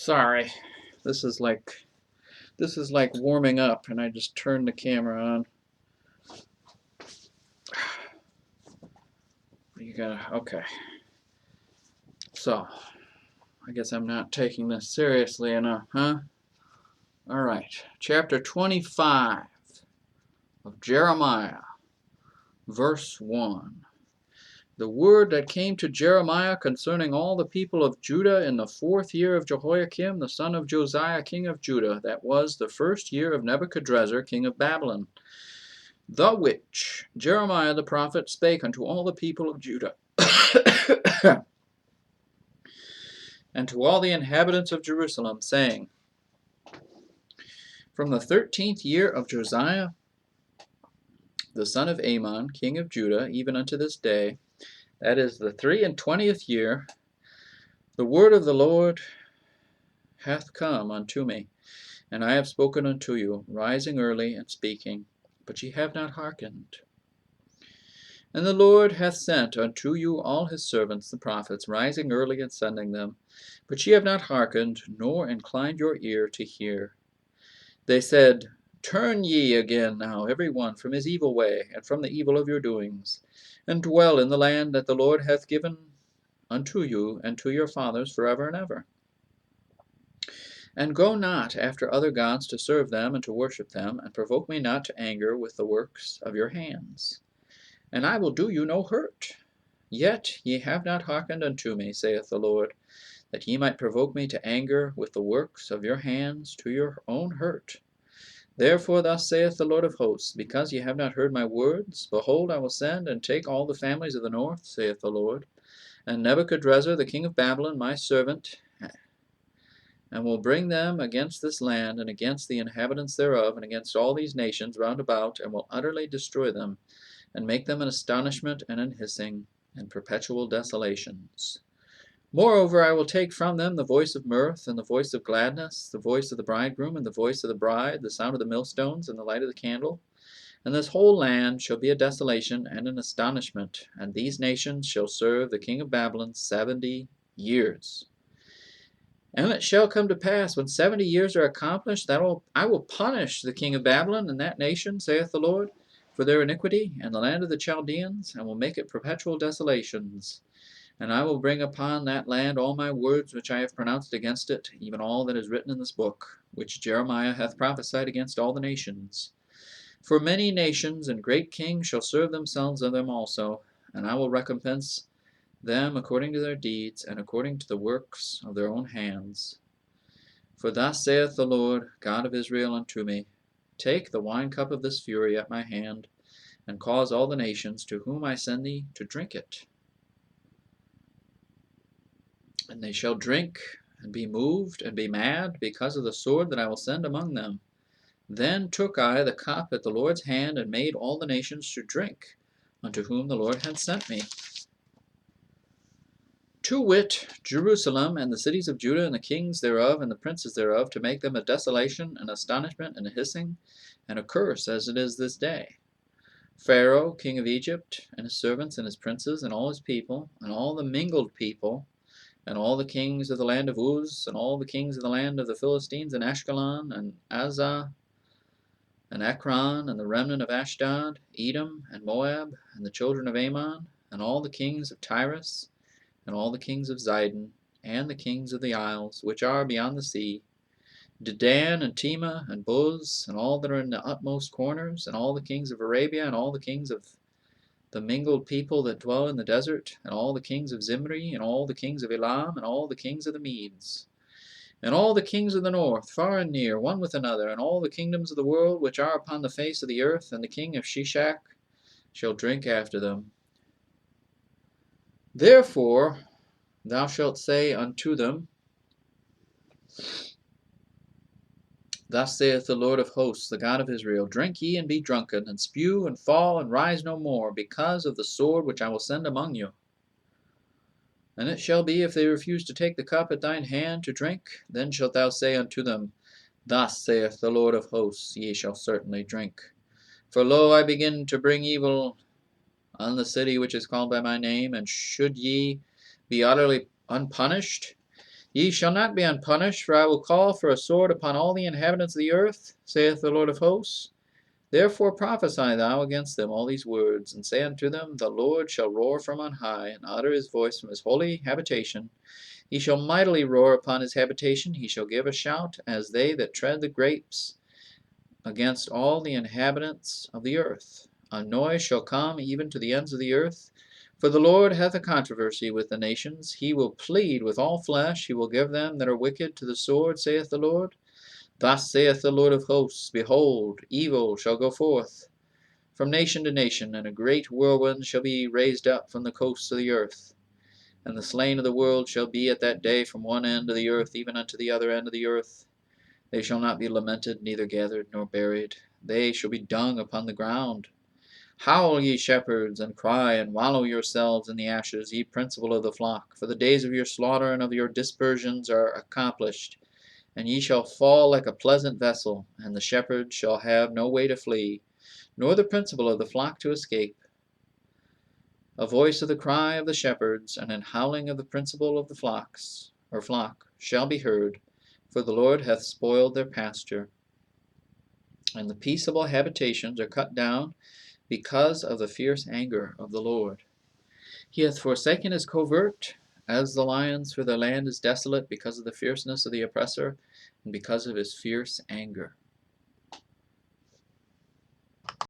Sorry, this is like warming up, and I just turned the camera on. You gotta okay. So, I guess I'm not taking this seriously enough, huh? All right, chapter 25 of Jeremiah, verse 1. The word that came to Jeremiah concerning all the people of Judah in the 4th year of Jehoiakim, the son of Josiah, king of Judah, that was the 1st year of Nebuchadrezzar, king of Babylon, the which Jeremiah the prophet spake unto all the people of Judah, and to all the inhabitants of Jerusalem, saying, From the 13th year of Josiah, the son of Ammon, king of Judah, even unto this day, that is the 23rd year, the word of the Lord hath come unto me, and I have spoken unto you, rising early and speaking, but ye have not hearkened. And the Lord hath sent unto you all his servants the prophets, rising early and sending them, but ye have not hearkened, nor inclined your ear to hear. They said, Turn ye again now every one from his evil way, and from the evil of your doings, and dwell in the land that the Lord hath given unto you and to your fathers forever and ever. And go not after other gods to serve them and to worship them, and provoke me not to anger with the works of your hands. And I will do you no hurt. Yet ye have not hearkened unto me, saith the Lord, that ye might provoke me to anger with the works of your hands to your own hurt. Therefore thus saith the Lord of hosts, because ye have not heard my words, behold, I will send and take all the families of the north, saith the Lord, and Nebuchadrezzar the king of Babylon, my servant, and will bring them against this land, and against the inhabitants thereof, and against all these nations round about, and will utterly destroy them, and make them an astonishment and an hissing, and perpetual desolations. Moreover, I will take from them the voice of mirth, and the voice of gladness, the voice of the bridegroom, and the voice of the bride, the sound of the millstones, and the light of the candle. And this whole land shall be a desolation and an astonishment, and these nations shall serve the king of Babylon 70 years. And it shall come to pass, when 70 years are accomplished, that I will punish the king of Babylon and that nation, saith the Lord, for their iniquity, and the land of the Chaldeans, and will make it perpetual desolations. And I will bring upon that land all my words which I have pronounced against it, even all that is written in this book, which Jeremiah hath prophesied against all the nations. For many nations and great kings shall serve themselves of them also, and I will recompense them according to their deeds, and according to the works of their own hands. For thus saith the Lord, God of Israel, unto me, Take the wine cup of this fury at my hand, and cause all the nations to whom I send thee to drink it. And they shall drink, and be moved, and be mad, because of the sword that I will send among them. Then took I the cup at the Lord's hand, and made all the nations to drink, unto whom the Lord had sent me. To wit, Jerusalem, and the cities of Judah, and the kings thereof, and the princes thereof, to make them a desolation, an astonishment, and a hissing, and a curse, as it is this day. Pharaoh, king of Egypt, and his servants, and his princes, and all his people, and all the mingled people, and all the kings of the land of Uz, and all the kings of the land of the Philistines, and Ashkelon, and Azah, and Ekron, and the remnant of Ashdod, Edom, and Moab, and the children of Ammon, and all the kings of Tyrus, and all the kings of Zidon, and the kings of the isles, which are beyond the sea, Dedan, and Tema, and Buz, and all that are in the utmost corners, and all the kings of Arabia, and all the kings of the mingled people that dwell in the desert, and all the kings of Zimri, and all the kings of Elam, and all the kings of the Medes, and all the kings of the north, far and near, one with another, and all the kingdoms of the world which are upon the face of the earth, and the king of Shishak shall drink after them. Therefore thou shalt say unto them, Thus saith the Lord of hosts, the God of Israel, Drink ye and be drunken, and spew and fall and rise no more, because of the sword which I will send among you. And it shall be, if they refuse to take the cup at thine hand to drink, then shalt thou say unto them, Thus saith the Lord of hosts, Ye shall certainly drink. For lo, I begin to bring evil on the city which is called by my name, and should ye be utterly unpunished, Ye shall not be unpunished, for I will call for a sword upon all the inhabitants of the earth, saith the Lord of hosts. Therefore prophesy thou against them all these words, and say unto them, The Lord shall roar from on high, and utter his voice from his holy habitation. He shall mightily roar upon his habitation, he shall give a shout, as they that tread the grapes, against all the inhabitants of the earth. A noise shall come even to the ends of the earth. For the Lord hath a controversy with the nations. He will plead with all flesh. He will give them that are wicked to the sword, saith the Lord. Thus saith the Lord of hosts, Behold, evil shall go forth from nation to nation, and a great whirlwind shall be raised up from the coasts of the earth. And the slain of the world shall be at that day from one end of the earth even unto the other end of the earth. They shall not be lamented, neither gathered nor buried. They shall be dung upon the ground. Howl, ye shepherds, and cry, and wallow yourselves in the ashes, ye principal of the flock. For the days of your slaughter and of your dispersions are accomplished. And ye shall fall like a pleasant vessel, and the shepherds shall have no way to flee, nor the principal of the flock to escape. A voice of the cry of the shepherds, and an howling of the principal of the flocks, or flock, shall be heard, for the Lord hath spoiled their pasture, and the peaceable habitations are cut down because of the fierce anger of the Lord. He hath forsaken his covert, as the lions, for their land is desolate because of the fierceness of the oppressor, and because of his fierce anger.